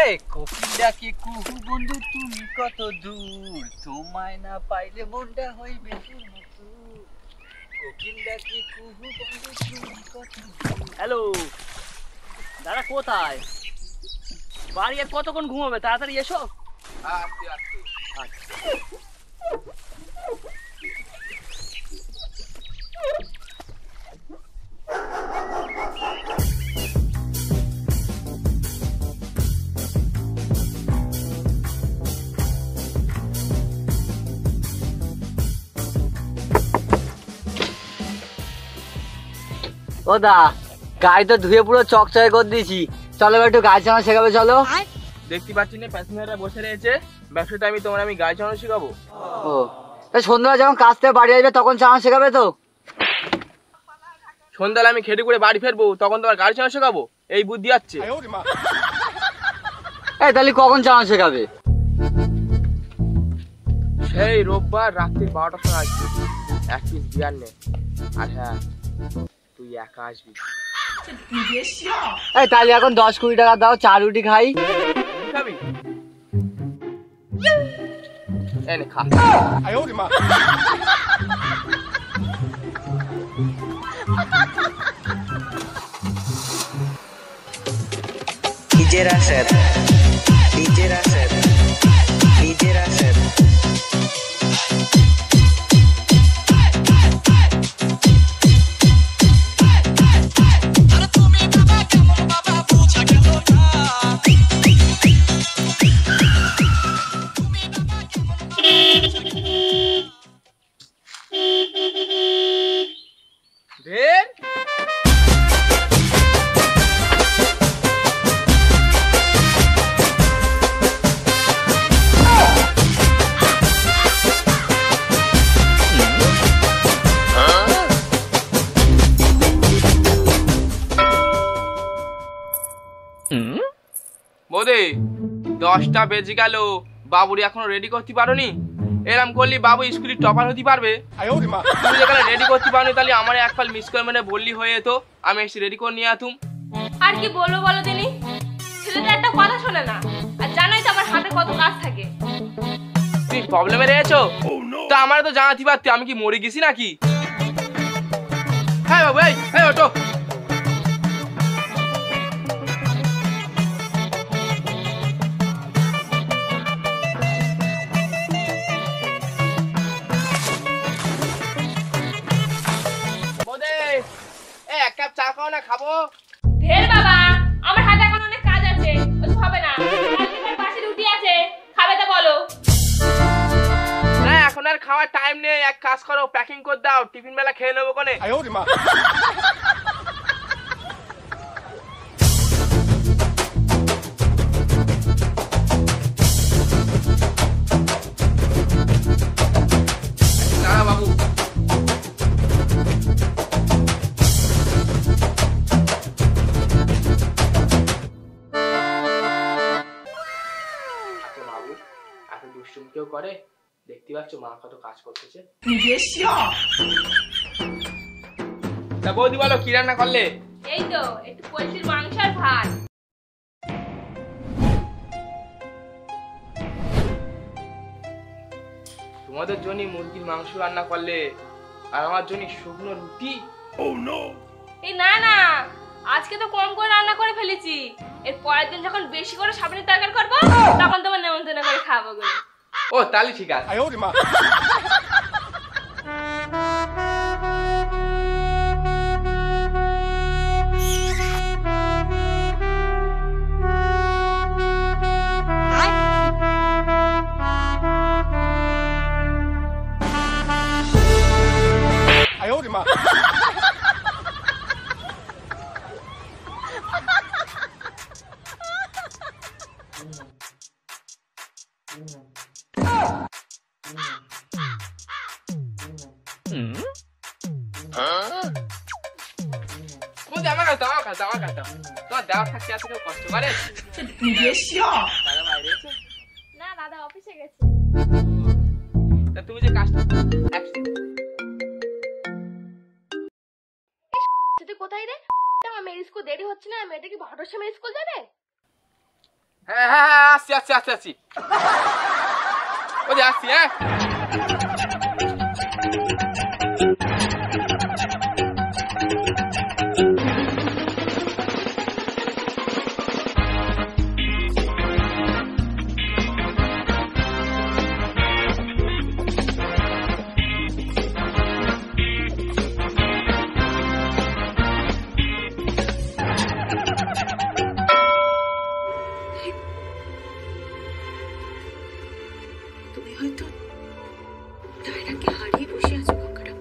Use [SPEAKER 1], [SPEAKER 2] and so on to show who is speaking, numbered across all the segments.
[SPEAKER 1] এই কোকিলটা কি কুহু বন্ধু তুমি কত দূর, তোমায় না পাইলে মনটা হইবে মতো। কোকিলটা কি কুহু বন্ধু তুমি কত দূর।
[SPEAKER 2] হ্যালো দাদা, কোথায়? বাড়ি আর কতক্ষণ ঘুমাবে? তাড়াতাড়ি এসো।
[SPEAKER 1] আসছি আসছি।
[SPEAKER 2] আচ্ছা।
[SPEAKER 1] ও দা, গাড়ি তো ধুয়ে পুরো চকচকে করে দিয়েছি, চলো এবার একটু গাড়ি চালানো শেখাবে চলো।
[SPEAKER 3] দেখতে পাচ্ছি না প্যাসেঞ্জাররা বসে রয়েছে, ব্যবসাটা আমি গাড়ি চালানো শেখাবো।
[SPEAKER 1] ও সন্ধ্যা যখন কাজ থেকে বাড়ি আসবে তখন চালানো শেখাবে তো?
[SPEAKER 3] সন্ধ্যালে আমি খেটে করে বাড়ি ফিরবো, তখন তোমার গাড়ি চালানো শেখাবো? এই বুদ্ধি আছে?
[SPEAKER 1] এই তাহলে কখন চালানো শেখাবে?
[SPEAKER 3] সেই রোববার রাত্রি 12টার সময় আসবি, 1 পিস বিয়ার নে। আর হ্যাঁ, তুই একা আসবি।
[SPEAKER 1] এই তাহলে এখন 10-20 টাকা দাও, চা রুটি খাই।
[SPEAKER 3] খাবি? এনে খা।
[SPEAKER 4] DJ Rashid, DJ Rashid, DJ Rashid.
[SPEAKER 3] ঢের বৌদি, 10টা বেজে গেল, বাবুরি এখনো রেডি করতে পারোনি? এরম করলি বাবু স্কুলে টপার হতে পারবে? তুমি যেখানে রেডি করতে পারোনি, তাহলে আমার এক ফাল মিস কল মানে বললি হয়ে যেত, আমি এসে রেডি করে নিয়ে আতুম।
[SPEAKER 5] আর কি বলবো বলো দিনি, ছেলেটা একটা কথা শোনে না, আর জানাই তো আমার হাতে কত কাজ থাকে।
[SPEAKER 3] তুমি প্রবলেমে রয়েছো? তা আমার তো জানাতে পারতে, আমি কি মরে গেছি নাকি? হ্যাঁ বাবু, এই ওটো। এক কাপ চা খাও না, খাবো।
[SPEAKER 5] ঢের বাবা, আমার হাতে এখন অনেক কাজ আছে, ওসব হবে না। কালকে আমার পাশে রুটি আছে, খাবে তো বলো।
[SPEAKER 3] না এখন আর খাওয়ার টাইম নেই, এক কাজ করো, প্যাকিং করে দাও, টিফিন বেলা খেয়ে নেবো কোনে। না বাবু, কেউ করে? দেখতে পাচ্ছ মা কত কাজ করতেছে। তা বৌদি বলো, কি রান্না করলে?
[SPEAKER 5] এই তো একটু পোলট্রির মাংস আর ভাত।
[SPEAKER 3] তোমাদের জন্য মুরগির মাংস রান্না করলে, আর আমার জন্য শুকনো রুটি।
[SPEAKER 5] এই না না, আজকে তো কম করে রান্না করে ফেলেছি, এর পরের দিন যখন বেশি করে সামনে তরকারি করবো, তখন তোমার নেমন্তন্ন করে খাবো গো।
[SPEAKER 3] ও তাহলে ঠিক আছে। তোমার দেওয়া থাকতে এত কেউ কষ্ট করে?
[SPEAKER 5] না দাদা অফিসে গেছে।
[SPEAKER 3] তা তুমি যে কাজটা
[SPEAKER 5] তুই কোথায় রে? আমার মেরে স্কুল দেরি হচ্ছে না, মেয়েটা কি 12টার সময় স্কুল যাবে?
[SPEAKER 3] হ্যাঁ হ্যাঁ হ্যাঁ, আসছি আসছি আসছি আসছি, ওই যে আসছি। হ্যাঁ
[SPEAKER 6] তুমি হয়তো ডায়নাকে হারিয়ে বসে আছো কাকারা।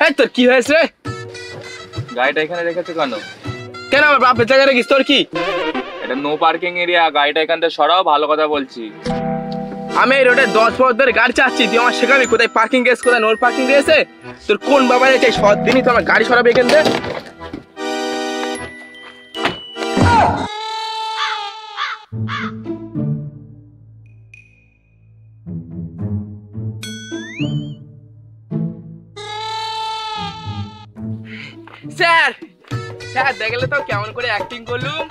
[SPEAKER 3] এই তোর কি হয়েছে?
[SPEAKER 7] গাড়িটা এখানে রেখেছো কেন?
[SPEAKER 3] কেন আমার বাপের জায়গায় রেখিস? তোর কি?
[SPEAKER 7] এটা নো পার্কিং এরিয়া, গাড়িটা এখান থেকে সরাও, ভালো কথা বলছি।
[SPEAKER 3] আমি এই রোডে 10 বছর ধরে গাড়ি চাচ্ছি, তুই আমার শেখাবি কোথায় পার্কিং গেছে কোথায় নোর পার্কিং দিয়েছে? তোর কোন বাবা রেখে সব দিনই তো আমার গাড়ি সরাবে এখান থেকে? স্যার স্যার দেখলে তো কেমন করে অ্যাক্টিং করলুম।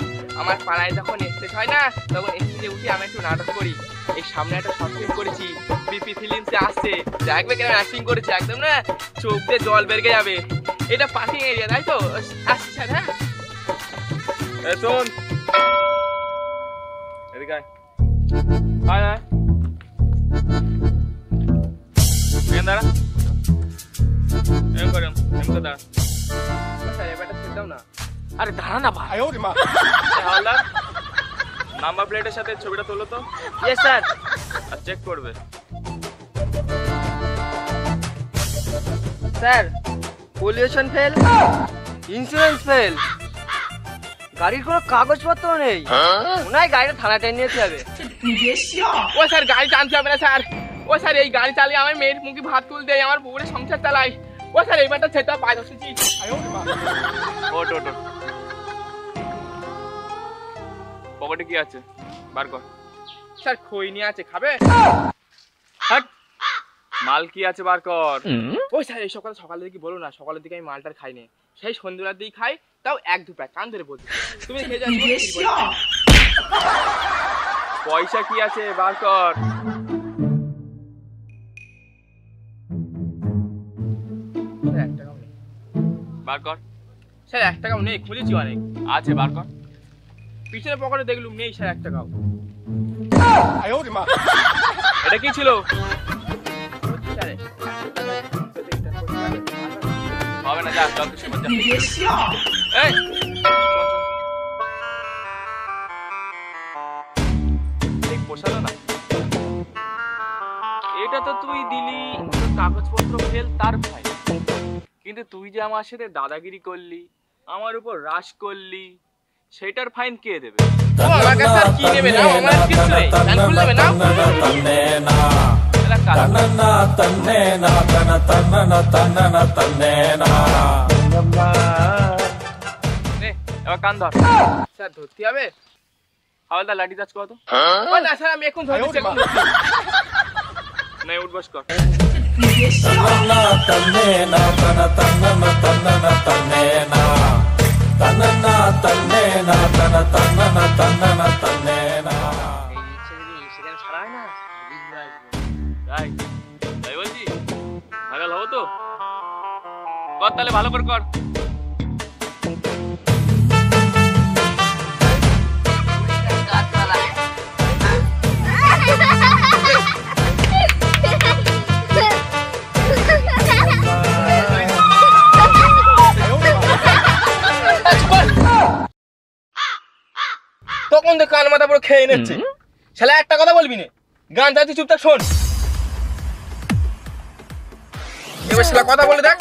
[SPEAKER 3] আমার পাড়ায় যখন স্টেজ হয় না, তখন স্টেজে উঠে আমি একটু নাটক করি। এই সামনে একটা শর্ট ফিল্ম করেছি, বিপি ফিল্মসে আসছে, দেখবে কেন অ্যাক্টিং করেছি, একদম না চোখ দিয়ে জল বেরকে যাবে। এটা পার্কিং এরিয়া তাই তো? আসছি স্যার। হ্যাঁ
[SPEAKER 7] শোন এদিকে আয়। আয় আয়, এখানে দাঁড়া, এরকম করে দাঁড়া।
[SPEAKER 3] স্যার এবারটা ছেড়ে দাও না।
[SPEAKER 2] আরে দাঁড়া না ভাই।
[SPEAKER 7] হাওলার নাম্বার প্লেটের সাথে ছবিটা তোলো তো।
[SPEAKER 2] Yes sir.
[SPEAKER 7] আর চেক করবে।
[SPEAKER 2] Sir pollution fail, insurance fail, গাড়ির কোনো কাগজপত্র নেই, মনে হয় গাড়িটা থানায় টেনে নিতে হবে।
[SPEAKER 3] ও স্যার গাড়ি টানতে হবে না স্যার। ও স্যার এই গাড়ি চালিয়ে আমার মেয়ের মুখে ভাত তুল দেয়, আমার বউরে সংসার চালাই। ও স্যার এইবারটা ছেড়ে দাও, পায়ে ধরছি।
[SPEAKER 7] ওট ওট ওট। পকেটে কি আছে বার কর।
[SPEAKER 3] স্যার খই নিয়ে আছে, খাবে?
[SPEAKER 7] হাট, মাল কি আছে বার কর।
[SPEAKER 3] ওই স্যার এই সকালের দিকে বলো না, সকালের দিকে আমি মালটার খাইনি, সেই সন্ধ্যাবেলার দিকে খাই, তাও 1-2 প্যাক, কান ধরে বলছি। তুমি খেয়ে যাচ্ছ।
[SPEAKER 7] পয়সা কি আছে বার কর।
[SPEAKER 3] স্যার 1 টাকাও নেই।
[SPEAKER 7] বার কর।
[SPEAKER 3] স্যার 1 টাকাও নেই, খুঁজেছি অনেক।
[SPEAKER 7] আছে বার কর।
[SPEAKER 3] পিছনে পকেটে দেখলুম নেই স্যার 1 টাকাও।
[SPEAKER 7] এটা কি ছিল?
[SPEAKER 3] স্যার
[SPEAKER 7] হবে না, যা চল তুই সবার যা। এই এই পোষালো না। এটা তো তুই দিলি তোর কাগজপত্র ফেল তার ভাই, কিন্তু তুই যে আমার সাথে দাদাগিরি করলি, আমার উপর রাশ করলি, সেটার ফাইন কে দেবে?
[SPEAKER 3] ও আমার কাছে আর কি নেবে না, আমার আর কিছু নেই, গান খুলে নেবে না।
[SPEAKER 7] এলা কাজ নে, এবার কান ধর।
[SPEAKER 3] স্যার ধরতে হবে?
[SPEAKER 7] হাওলদার লাঠি চার্জ কর তো।
[SPEAKER 3] ও না স্যার আমি এখন ধরছি, এখন ধরছি।
[SPEAKER 7] না উঠবস কর।
[SPEAKER 2] সেখানে ছাড়া হয় না।
[SPEAKER 7] তাই তাই বলছি, ভাগাল হবো তো? কর তাহলে, ভালো করে কর।
[SPEAKER 3] তখন তো কান মাথা পুরো খেয়ে নিচ্ছে। শালা একটা কথা বলবি না, গান চাচ্ছি চুপচাপ শোন। এবার শালা কথা বলে দেখ।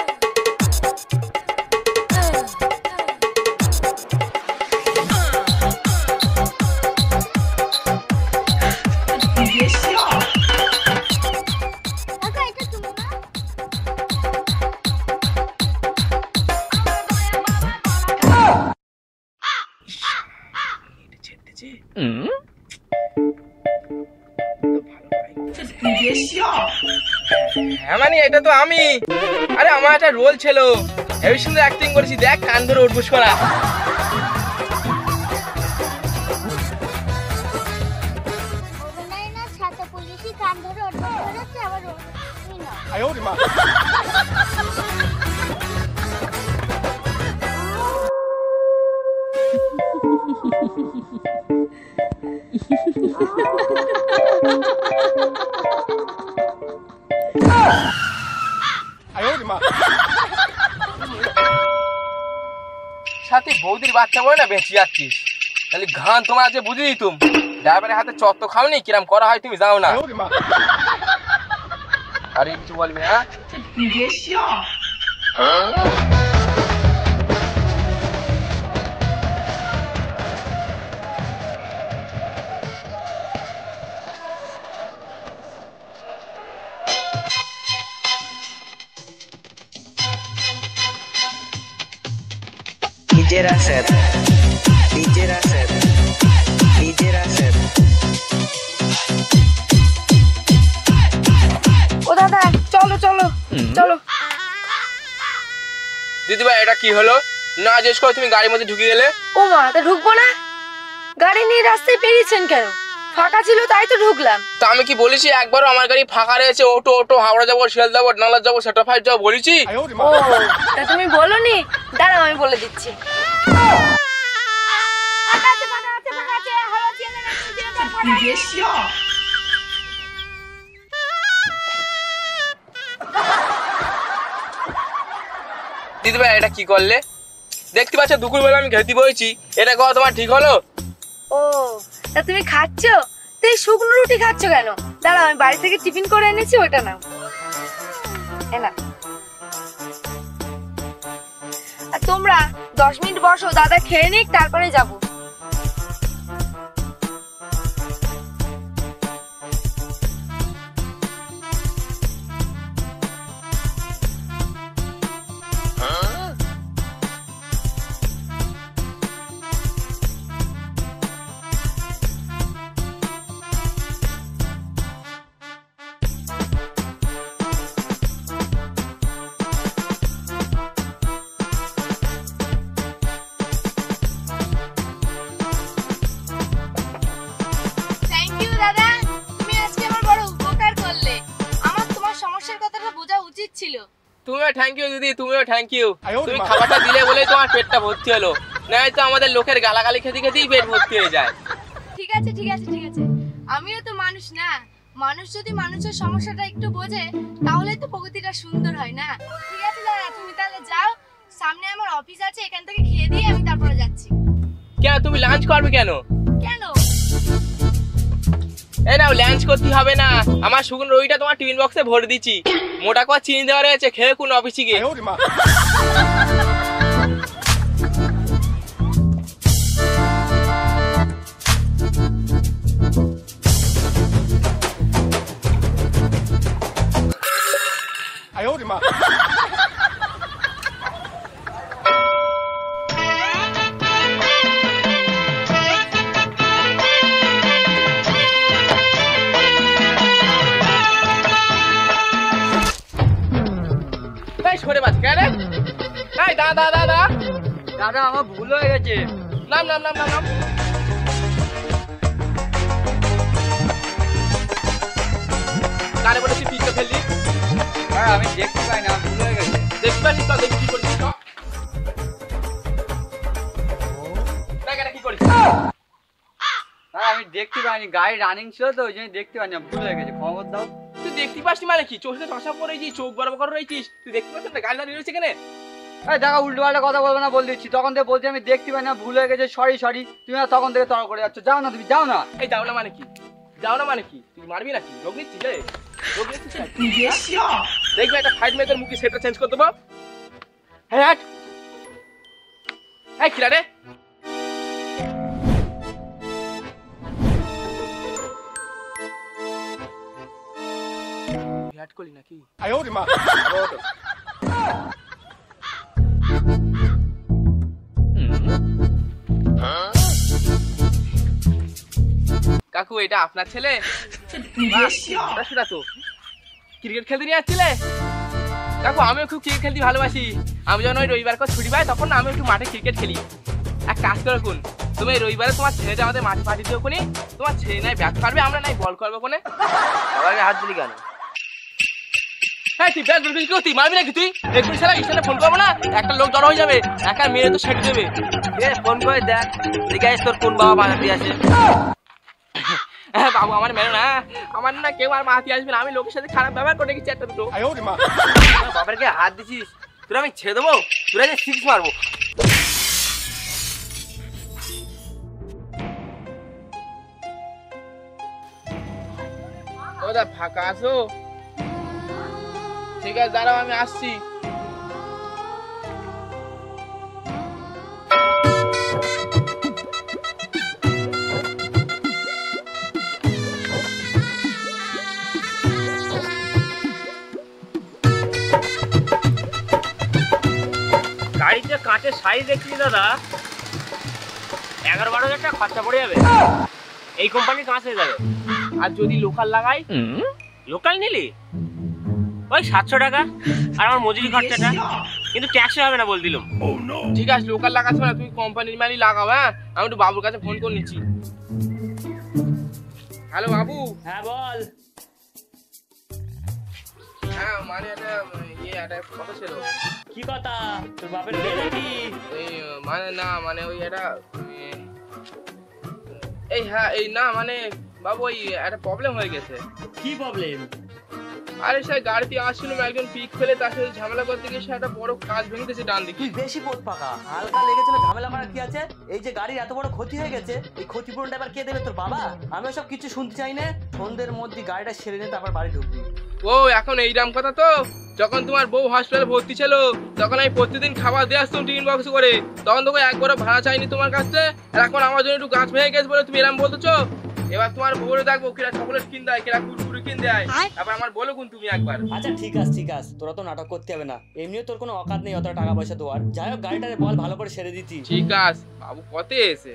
[SPEAKER 3] হ্যাঁ মানে এটা তো আমি। আরে আমার একটা রোল ছিল, হেভি সুন্দর অ্যাক্টিং করেছি, দেখ কান ধরে উঠবুস করা।
[SPEAKER 8] অভিনয় না, ছাতা পুলিশই কান ধরে অটক করেছে, আবার অভিনয় না।
[SPEAKER 3] সাথে বৌদির বাচ্চা বলে না বেঁচে যাচ্ছিস, তাহলে ঘান তোমার আছে বুঝে দিতুম। ড্রাইভারের হাতে চত্ব খাওনি, কিরম করা হয় তুমি যাও না। আরে কিছু বলবি? হ্যাঁ
[SPEAKER 4] DJ Rashid, DJ Rashid, DJ Rashid.
[SPEAKER 5] ও দাদা চলো চলো চলো।
[SPEAKER 3] দিদি ভাই এটা কি হলো? না জিজ্ঞেস করে তুমি গাড়ির মধ্যে ঢুকে গেলে।
[SPEAKER 5] ও মা, তা ঢুকবো না? গাড়ি নিয়ে রাস্তায় বেরিয়েছেন কেন? ফাঁকা ছিল তাই তো ঢুকলাম।
[SPEAKER 3] তা আমি কি বলেছি একবারও আমার গাড়ি ফাঁকা রয়েছে, ওটো ওটো হাওড়া যাবো, শিয়াল যাবো, নালা যাবো, সেটা ফাইভ যাবো বলেছি?
[SPEAKER 5] ও তা তুমি বলোনি? দাঁড়াও আমি বলে দিচ্ছি।
[SPEAKER 3] দিদি ভাই এটা কি করলে? দেখতে পাচ্ছ দুপুরবেলা আমি ঘেঁটি বইছি, এটা করা তোমার ঠিক হলো?
[SPEAKER 5] ও তা তুমি খাচ্ছ? তুই শুকনো রুটি খাচ্ছ কেন? দাঁড়াও আমি বাড়ি থেকে টিফিন করে এনেছি, ওটা নাও। এনা আর তোমরা 10 মিনিট বসো, দাদা খেয়ে নিক তারপরে যাবো।
[SPEAKER 3] তুমিও থ্যাংক ইউ দিদি, তুমিও থ্যাংক ইউ। তুমি খাবারটা দিলে বলেই তোমার পেটটা ভর্তি হলো, নাই তো আমাদের লোকের গালাগালি খেতে খেতেই পেট ভর্তি হয়ে যায়।
[SPEAKER 5] ঠিক আছে ঠিক আছে ঠিক আছে, আমিও তো মানুষ না? মানুষ যদি মানুষের সমস্যাটা একটু বোঝে তাহলে তো প্রকৃতিটা সুন্দর হয় না? ঠিক আছে দাদা, তুমি তাহলে যাও, সামনে আমার অফিস আছে, এখান থেকে খেয়ে দিয়ে আমি তারপরে যাচ্ছি।
[SPEAKER 3] কেন তুমি লাঞ্চ করবে কেন?
[SPEAKER 5] কেন?
[SPEAKER 3] এই নাও, লাঞ্চ করতে হবে না, আমার শুকনো রুটিটা তোমার টিফিন বক্সে ভরে দিচ্ছি, মোটা করে চিনি দেওয়া রয়েছে, খেয়ে কোন অফিসে গিয়ে। সরে বাজ কেন? এই দাদা দাদা
[SPEAKER 2] দাদা আমার ভুল হয়ে গেছে।
[SPEAKER 3] নাম নাম নাম নাম নাম। কারে বলেছি পিছনে ফেললি?
[SPEAKER 2] হ্যাঁ আমি দেখতে পাই না, ভুল হয়ে গেছে।
[SPEAKER 3] দেখতে পাচ্ছিস তো, দেখি কি করছিস তো? কি করিস?
[SPEAKER 2] আমি দেখতে পাইনি, গাড়ি রানিং ছিল তো ওই জন্য দেখতে পাইনি, ভুল হয়ে গেছে, খবর দাও।
[SPEAKER 3] তুই দেখতে পাসনি মানে কি? চোখে চশমা পরেছিস, চোখ বড় করে রয়েছিস, তুই দেখতে পাচ্ছিস না গাড়ি দাঁড়িয়ে রয়েছে কেন?
[SPEAKER 2] এই দেখা উল্টো পাল্টা কথা বলবে না বলে দিচ্ছি, তখন থেকে বলছি আমি দেখতে পাই না, ভুল হয়ে গেছে, সরি সরি। তুমি আর তখন থেকে তর্ক করে যাচ্ছ, যাও না তুমি, যাও না।
[SPEAKER 3] এই যাও না মানে কি? যাও না মানে কি? তুই মারবি নাকি? রোগ নিচ্ছিস রে? রোগ নিচ্ছিস নাকি? দেখবি একটা ফাইট মেকার মুখে সেটা চেঞ্জ করে দেবো। হ্যাঁ হাট। এই খিলা রে, হাট করলি নাকি? কাকু এটা আপনার ছেলে? সেটা তো ক্রিকেট খেলতে নিয়ে যাচ্ছিলে? দেখো আমিও খুব ক্রিকেট খেলতে ভালোবাসি। আমি যখন ওই রবিবার করে ছুটি পাই তখন আমি একটু মাঠে ক্রিকেট খেলি। এক কাজ করো কোন, তুমি এই রবিবারে তোমার ছেলেটা আমাদের মাঠে পাঠিয়ে দিও কোনি। তোমার ছেলে নাই ব্যাট করবে, আমরা নাই বল করবো কোনে।
[SPEAKER 2] সবাইকে হাত দিলি কেন?
[SPEAKER 3] হ্যাঁ তুই ব্যাট বল তুই মারবি নাকি? তুই একটু সারা স্টেশনে ফোন করবো না, একটা লোক জড়ো হয়ে যাবে, একা মেরে তো সেট দেবে।
[SPEAKER 2] ফোন করে দেখ দেখে তোর কোন বাবা বানাতে আছে।
[SPEAKER 3] হ্যাঁ বাবু আমার মেরো না, আমার না কেউ আর মাতি আসবে না, আমি লোকের সাথে খারাপ ব্যবহার করে গেছি একটা দুটো।
[SPEAKER 2] বাবারকে হাত দিছিস তোর, আমি ছেড়ে দেবো, তোরা যে 6 মারবো।
[SPEAKER 3] ওটা ফাঁকা আছো? ঠিক আছে দাঁড়াও আমি আসছি।
[SPEAKER 7] গাড়িতে কাঁচের সাইজ দেখছি দাদা, 11-12 হাজার টাকা খরচা পড়ে যাবে। এই কোম্পানির কাঁচ হয়ে যাবে।
[SPEAKER 3] আর যদি লোকাল লাগাই?
[SPEAKER 7] লোকাল নিলি ওই 700 টাকা, আর আমার মজুরি খরচাটা, কিন্তু ট্যাক্সে হবে না বল দিলাম।
[SPEAKER 3] ঠিক আছে লোকাল লাগাচ্ছ না, তুমি কোম্পানির মালই লাগাও। হ্যাঁ আমি একটু বাবুর কাছে ফোন করে নিচ্ছি। হ্যালো বাবু।
[SPEAKER 7] হ্যাঁ বল।
[SPEAKER 3] হ্যাঁ মানে একটা কথা ছিল।
[SPEAKER 7] কি কথা? তোর বাপের বিয়ে নাকি?
[SPEAKER 3] মানে না মানে ওই একটা এই হ্যাঁ এই না মানে বাবু ওই একটা প্রবলেম হয়ে গেছে।
[SPEAKER 7] কি প্রবলেম?
[SPEAKER 3] আরে সে গাড়িতে আসছিল একজন পিক ফেলে তার সাথে ঝামেলা করতে গিয়ে সে একটা বড় কাজ ভেঙেছে ডান দিকে।
[SPEAKER 9] তুই বেশি পোত পাকা, হালকা লেগেছে না, ঝামেলা করার কি আছে? এই যে গাড়ির এত বড় ক্ষতি হয়ে গেছে, এই ক্ষতিপূরণটা এবার কে দেবে? তোর বাবা? আমি ওসব কিছু শুনতে চাই না। সন্ধ্যের মধ্যে গাড়িটা সেরে নিয়ে তারপর বাড়ি ঢুকবি।
[SPEAKER 3] ও এখন এইরকম কথা তো? যখন তোমার বউ হসপিটালে ভর্তি ছিল তখন আমি প্রতিদিন খাবার দিয়ে আসতাম টিফিন বক্স করে, তখন তোকে একবারও ভাড়া চাইনি তোমার কাছে। আর এখন আমার জন্য একটু গাছ ভেঙে গেছে বলে তুমি এরকম বলতেছো? এবার তোমার বউরে দেখবো কিরা চকলেট কিন দেয়, কিরা কুরকুরি কিন দেয়, তারপর আমার বলো কোন তুমি একবার।
[SPEAKER 9] আচ্ছা ঠিক আছে ঠিক আছে, তোরা তো নাটক করতে হবে না, এমনিও তোর কোনো অকাত নেই অত টাকা পয়সা দেওয়ার। যাই হোক গাড়িটারে বল ভালো করে সেরে দিতি।
[SPEAKER 3] ঠিক আছে বাবু কত এসে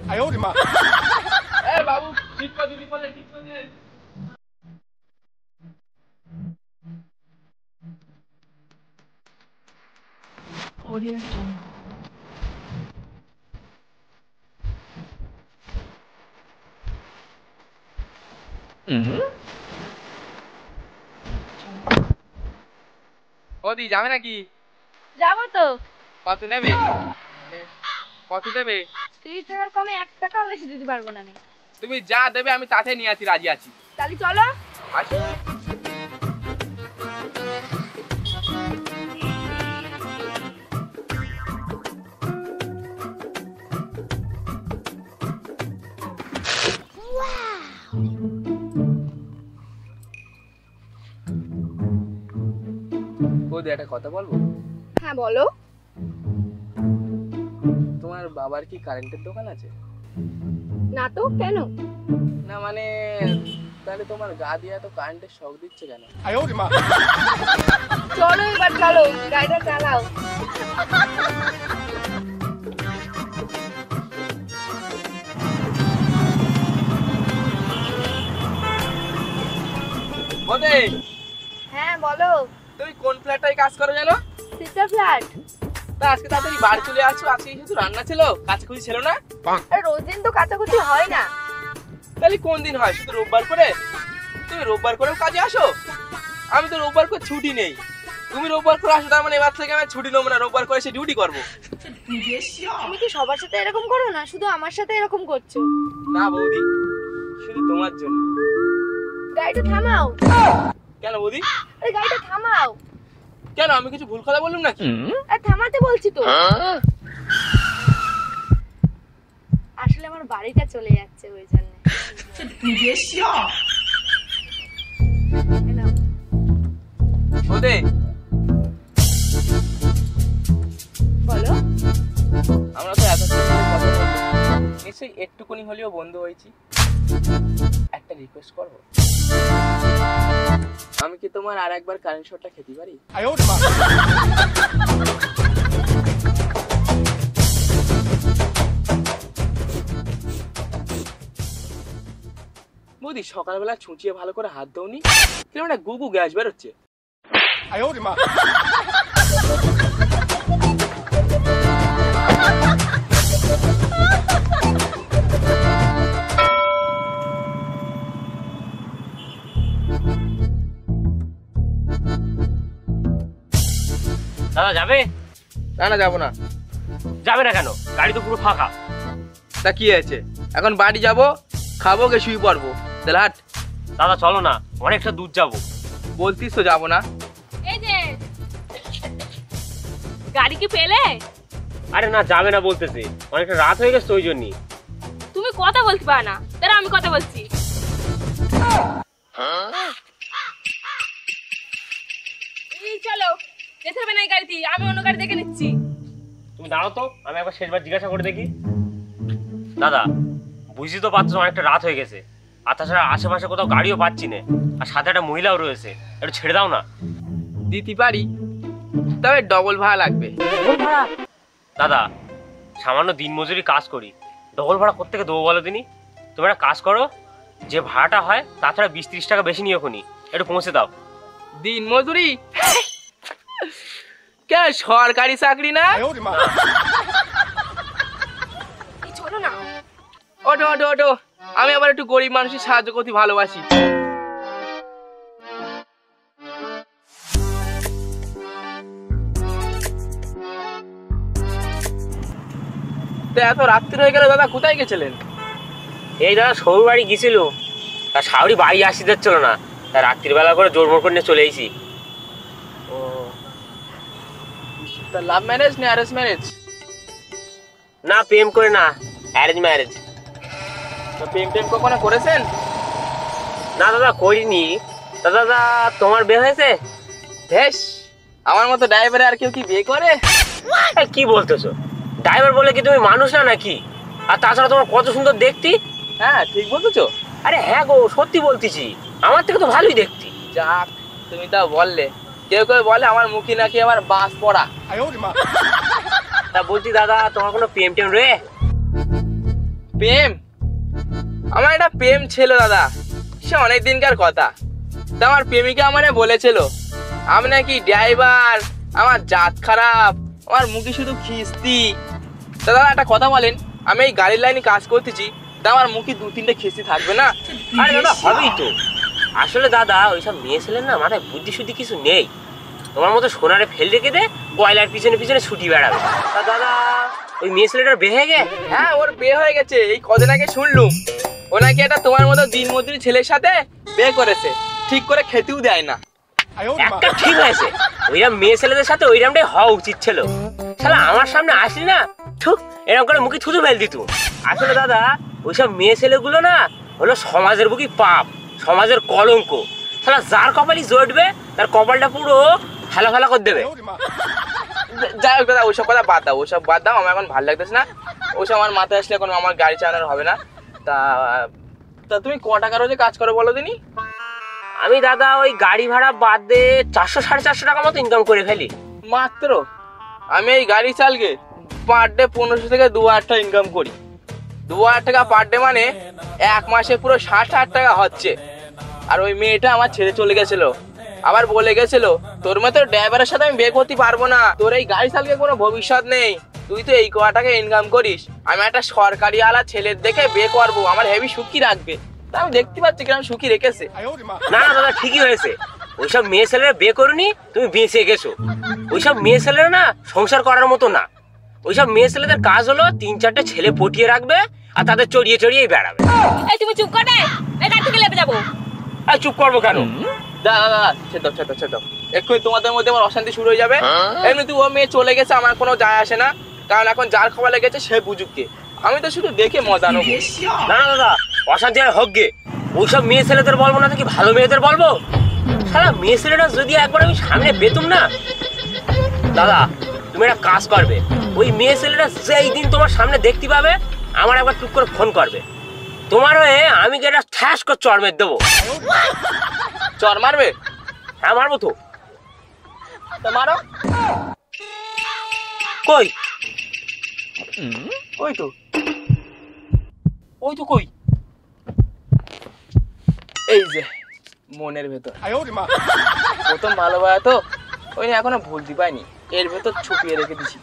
[SPEAKER 3] এ বাবু ঠিক করে দিবি বলে ঠিক করে দে। ওদি যাবে নাকি?
[SPEAKER 5] যাবো তো।
[SPEAKER 3] কত নেবে? কত দেবে?
[SPEAKER 5] 30 টাকার কমে 1 টাকাও বেশি দিতে পারবো না আমি।
[SPEAKER 3] তুমি যা দেবে আমি তাতে নিয়ে আছি, রাজি আছি।
[SPEAKER 5] তাহলে চলো।
[SPEAKER 3] আচ্ছা বৌদি একটা কথা বলবো?
[SPEAKER 5] হ্যাঁ বলো।
[SPEAKER 3] তোমার বাবার কি কারেন্টের দোকান আছে?
[SPEAKER 5] না তো, কেন?
[SPEAKER 3] না মানে তাহলে তোমার গা দিয়ে তো কারেন্টের শক দিচ্ছে কেন?
[SPEAKER 5] চলো এবার চলো, গাড়িটা চালাও।
[SPEAKER 3] বৌদি
[SPEAKER 5] হ্যাঁ বলো।
[SPEAKER 3] তুমি কোন ফ্ল্যাটটায় কাজ করো জানো?
[SPEAKER 5] Sister flat.
[SPEAKER 3] তা আজকে তাড়াতাড়ি বাড়ি চলে আসছো, আজকে শুধু রান্না ছিল, কাচাকুচি ছিল না?
[SPEAKER 5] আর রোজ দিন তো কাচাকুচি হয় না।
[SPEAKER 3] তাহলে কোন দিন হয়? শুধু রোববার করে? তুমি রোববার করেও কাজে আসো? আমি তো রোববার করে ছুটি নেই, তুমি রোববার করে আসো, তার মানে এবার থেকে আমি ছুটি নেবো না, রোববার করে এসে ডিউটি করবো।
[SPEAKER 5] তুমি কি সবার সাথে এরকম করো না, শুধু আমার সাথে এরকম করছো?
[SPEAKER 3] না বৌদি, শুধু তোমার জন্য।
[SPEAKER 5] গাড়িটা থামাও।
[SPEAKER 3] কেন বৌদি?
[SPEAKER 5] আরে গাড়িটা থামাও।
[SPEAKER 3] কেন আমি কিছু ভুল কথা বললাম নাকি?
[SPEAKER 5] আরে থামাতে বলছি তো। আসলে আমার বাড়িটা চলে যাচ্ছে ওই জন্য।
[SPEAKER 3] বৌদি
[SPEAKER 5] বলো।
[SPEAKER 3] আমরা তো এত কথা বলছি, নিশ্চয়ই একটুকুনি হলেও বন্ধু হয়েছি। একটা রিকোয়েস্ট করবো? আমি কি তোমার আর একবার কারেন্ট শটটা খেতে পারি? বৌদি সকালবেলা ছুঁচিয়ে ভালো করে হাত দৌনি, কিরকম একটা গুগু গ্যাস বেরোচ্ছে।
[SPEAKER 10] দাদা যাবে?
[SPEAKER 3] না না যাবো না।
[SPEAKER 10] যাবে না কেন? গাড়ি তো পুরো ফাঁকা।
[SPEAKER 3] তা কি আছে, এখন বাড়ি যাবো, খাবো, গে শুয়ে পড়বো। তাহলে হাট।
[SPEAKER 10] দাদা চলো না, অনেকটা দূর যাবো।
[SPEAKER 3] বলতিস তো যাবো না।
[SPEAKER 5] এই যে গাড়ি কি পেলে?
[SPEAKER 10] আরে না, যাবে না বলতেছে, অনেকটা রাত হয়ে গেছে ওই জন্যই।
[SPEAKER 5] তুমি কথা বলতে পারো না, তাহলে আমি কথা বলছি। এই চলো, যেতে হবে না এই গাড়িতে, আমি অন্য গাড়ি দেখে নিচ্ছি।
[SPEAKER 10] তুমি দাঁড়াও তো, আমি একবার শেষবার জিজ্ঞাসা করে দেখি। দাদা বুঝি তো পাচ্ছ অনেকটা রাত হয়ে গেছে, আর তাছাড়া আশেপাশে কোথাও গাড়িও পাচ্ছি না, আর সাথে একটা মহিলাও রয়েছে, একটু ছেড়ে দাও না।
[SPEAKER 3] দিতে পারি, তবে ডবল ভাড়া লাগবে।
[SPEAKER 10] দাদা সামান্য দিনমজুরি কাজ করি, ডবল ভাড়া কোত্থেকে দেবো বলো দিনই? তুমি একটা কাজ করো, যে ভাড়াটা হয় তাছাড়া 20-30 টাকা বেশি নিয়ে খুনি, একটু পৌঁছে দাও।
[SPEAKER 3] দিন মজুরি? কে সরকারি চাকরি না?
[SPEAKER 5] চলো না।
[SPEAKER 3] ওঠো ওঠো ওঠো, আমি আবার একটু গরিব মানুষের সাহায্য করতে ভালোবাসি। এত রাত্রি হয়ে গেল, দাদা কোথায় গেছিলেন?
[SPEAKER 10] এই দাদা সৌর বাড়ি গেছিল, তার শাওরি বাড়ি আসতে যাচ্ছিল না, তার রাত্রিবেলা করে জোরমোর করে নিয়ে চলে এসেছি।
[SPEAKER 3] ও, তা লাভ ম্যারেজ না অ্যারেঞ্জ ম্যারেজ?
[SPEAKER 10] না প্রেম করে না, অ্যারেঞ্জ ম্যারেজ।
[SPEAKER 3] তো প্রেম টেম কখনো করেছেন?
[SPEAKER 10] না দাদা করিনি। দাদা তোমার বিয়ে হয়েছে?
[SPEAKER 3] বেশ, আমার মতো ড্রাইভার আর কেউ কি বিয়ে করে?
[SPEAKER 10] কি বলতেছো? ড্রাইভার বলে কি তুমি মানুষ না নাকি? আর তাছাড়া তোমার কত সুন্দর দেখতি।
[SPEAKER 3] হ্যাঁ ঠিক বলতেছো।
[SPEAKER 10] আরে হ্যাঁ গো, সত্যি বলতেছি, আমার থেকে তো ভালোই দেখতি।
[SPEAKER 3] যাক, তুমি তা বললে। কেউ কেউ বলে আমার মুখে নাকি আমার বাস পড়া।
[SPEAKER 10] তা বলছি দাদা, তোমার কোনো প্রেম টেম রে?
[SPEAKER 3] প্রেম? আমার একটা প্রেম ছিল দাদা, সে অনেক দিনকার কথা। তা আমার প্রেমিকা আমারে বলেছিল আমি নাকি ড্রাইভার, আমার জাত খারাপ, আমার মুখে শুধু খিস্তি। তা দাদা একটা কথা বলেন, আমি এই গাড়ির লাইনে কাজ করতেছি, তা আমার মুখে 2-3টে খিস্তি থাকবে না?
[SPEAKER 10] আরে দাদা হবেই তো। আসলে দাদা ওইসব মেয়ে ছেলের না মাথায় বুদ্ধি শুদ্ধি কিছু নেই, তোমার মতো সোনারে ফেল রেখে দে কয়লার পিছনে পিছনে ছুটি বেড়াবে। তা দাদা ওই মেয়ে ছেলেটার বিয়ে হয়ে গে?
[SPEAKER 3] হ্যাঁ ওর বিয়ে হয়ে গেছে, এই কদিন আগে শুনলুম। ও নাকি একটা তোমার মতো দিনমজুরি ছেলের সাথে বিয়ে করেছে, ঠিক করে খেতেও দেয় না।
[SPEAKER 10] একটা ঠিক হয়েছে, ওইরকম মেয়ে ছেলেদের সাথে ওইরকমটাই হওয়া উচিত ছিল। শালা আমার সামনে আসলি না, ঠিক এরকম করে মুখে থুতু ফেল দিত। আসলে দাদা ওইসব মেয়ে ছেলেগুলো না হলো সমাজের বুকি পাপ, সমাজের কলঙ্ক। শালা যার কপালই জড়বে তার কপালটা পুরো ফেলা ফেলা করে দেবে।
[SPEAKER 3] যাই হোক দাদা, ওইসব কথা বাদ দাও, ওইসব বাদ দাও, আমার এখন ভালো লাগতেছে না। ওইসব আমার মাথায় আসলে এখন আমার গাড়ি চালানোর হবে না। তা তা তুমি ক টাকা রোজে কাজ করো বলো দিনি?
[SPEAKER 10] আমি দাদা ওই গাড়ি ভাড়া বাদ দিয়ে 400-450 টাকা মতো ইনকাম করে ফেলি
[SPEAKER 3] মাত্র। আমি এই গাড়ি চালকে পার ডে 1500 থেকে 2000 টাকা ইনকাম করি। 2000 টাকা পার ডে মানে এক মাসে পুরো 60,000 টাকা হচ্ছে। আর ওই মেয়েটা আমার ছেড়ে চলে গেছিল, আবার বলে গেছিল তোর মতো ড্রাইভারের সাথে আমি বিয়ে করতে পারবো না, তোর এই গাড়ি চালকে কোনো ভবিষ্যৎ নেই, তুই তো এই কটা টাকা ইনকাম করিস, আমি একটা সরকারি আলা ছেলের দেখে বিয়ে করবো, আমার হেভি সুখী রাখবে। তা আমি দেখতে পাচ্ছি কিরকম সুখী রেখেছে।
[SPEAKER 10] না না দাদা ঠিকই হয়েছে, ওইসব মেয়ে ছেলেরা বিয়ে করুনি, তুমি বেঁচে গেছো। ওইসব মেয়ে ছেলেরা না সংসার করার মতো না। ওইসব মেয়ে ছেলেদের কাজ হলো 3-4টে ছেলে পটিয়ে রাখবে আর তাদের চড়িয়ে চড়িয়ে বেড়াবে।
[SPEAKER 5] এই তুমি চুপ করে, এই গাড়ি থেকে লেপে যাবো।
[SPEAKER 10] আর চুপ করবো কেন?
[SPEAKER 3] দাদা ছেদ এক্ষুনি তোমাদের মধ্যে আমার অশান্তি শুরু হয়ে যাবে। এমনি তুই ও মেয়ে চলে গেছে, আমার কোনো যায় আসে না, কারণ এখন যার খবর লেগেছে সে বুঝুককে, আমি তো শুধু দেখে মজা নেবো।
[SPEAKER 10] না না দাদা অশান্তি আর হোক গে, ওইসব মেয়ে ছেলেদের বলবো না কি ভালো মেয়েদের বলবো? সারা মেয়ে ছেলেটা যদি একবার আমি সামনে পেতুম না দাদা, তুমি একটা কাজ করবে, ওই মেয়ে ছেলেটা যেই দিন তোমার সামনে দেখতে পাবে আমার একবার টুক করে ফোন করবে, তোমার হয়ে আমি কি একটা ঠ্যাস করে চড় মেরে দেবো।
[SPEAKER 3] চর মারবে?
[SPEAKER 10] হ্যাঁ মারবো তো।
[SPEAKER 3] মারো।
[SPEAKER 10] কই?
[SPEAKER 3] ওই তো
[SPEAKER 10] কই?
[SPEAKER 3] এই যে মনের ভেতর প্রথম ভালোবাসা তো ওই না এখনো ভুলতে পাইনি, এর ভেতর ছুপিয়ে রেখে দিছি,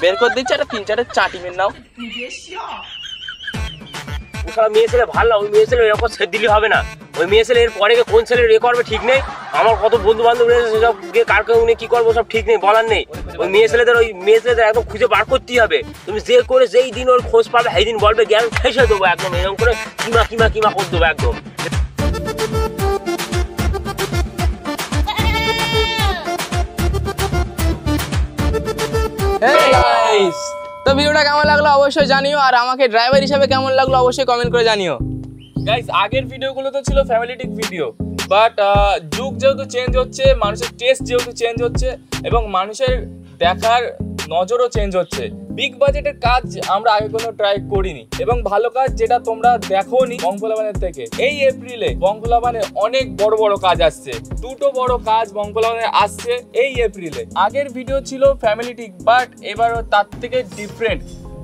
[SPEAKER 3] বের করে দিচ্ছি একটা 3-4 চাটি মেন নাও।
[SPEAKER 10] ও শালা মেয়ে ছেলে ভালো না, ওই মেয়ে ছেলে এরকম ছেড়ে দিলে হবে না। ওই মেয়ে ছেলে এর পরে কোন ছেলে রে করবে ঠিক নেই। আমার কত বন্ধু বান্ধব রয়েছে, সেসব কার কেউ কি করবো সব ঠিক নেই, বলার নেই। ওই মেয়ে ছেলেদের একদম খুঁজে বার করতেই হবে। তুমি যে করে যেই দিন ওর খোঁজ পাবে সেই দিন বলবে জ্ঞান ফেসে দেবো একদম, এরকম করে কিমা করে দেবো একদম।
[SPEAKER 3] তো ভিডিওটা কেমন লাগলো অবশ্যই জানিও, আর আমাকে ড্রাইভার হিসেবে কেমন লাগলো অবশ্যই কমেন্ট করে জানিও।
[SPEAKER 7] গাইস আগের ভিডিওগুলো তো ছিল ফ্যামিলিটিক ভিডিও, বাট যুগ যেহেতু চেঞ্জ হচ্ছে, মানুষের টেস্ট যেহেতু চেঞ্জ হচ্ছে এবং মানুষের দেখার নজরও চেঞ্জ হচ্ছে, বিগ বাজেটের কাজ আমরা আগে কোনো ট্রাই করিনি এবং ভালো কাজ যেটা তোমরা দেখোনি বংফলাবানের থেকে। এই এপ্রিলে বংফলাবানে অনেক বড় বড় কাজ আসছে, দুটো বড় কাজ বংফলাবানে আসছে এই এপ্রিলে। আগের ভিডিও ছিল ফ্যামিলিটিক, বাট এবারও তার থেকে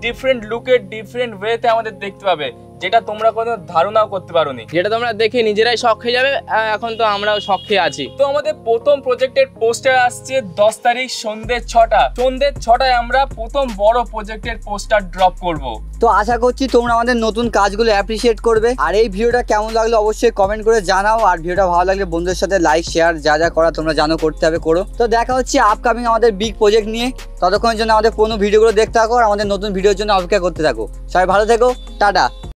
[SPEAKER 7] ডিফারেন্ট লুকের ডিফারেন্ট ওয়েতে আমাদের দেখতে পাবে, যেটা তোমরা কোনো ধারণাও করতে পারোনি,
[SPEAKER 3] যেটা তোমরা দেখে নিজেরাই শখ খেয়ে যাবে। এখন তো আমরাও শখ খেয়ে আছি।
[SPEAKER 7] তো আমাদের প্রথম প্রজেক্টের পোস্টার আসছে 10 তারিখ সন্ধ্যে 6টায় আমরা প্রথম বড় প্রজেক্টের পোস্টার ড্রপ করব।
[SPEAKER 1] তো আশা করছি তোমরা আমাদের নতুন কাজগুলো অ্যাপ্রিসিয়েট করবে। আর এই ভিডিওটা কেমন লাগলো অবশ্যই কমেন্ট করে জানাও, আর ভিডিওটা ভালো লাগলে বন্ধুদের সাথে লাইক শেয়ার যা করা তোমরা জানো করতে হবে করো। তো দেখা হচ্ছে আপকামিং আমাদের বিগ প্রজেক্ট নিয়ে, ততক্ষণের জন্য আমাদের পুরনো ভিডিওগুলো দেখতে থাকো আর আমাদের নতুন ভিডিওর জন্য অপেক্ষা করতে থাকো। সবাই ভালো থেকো, টাটা।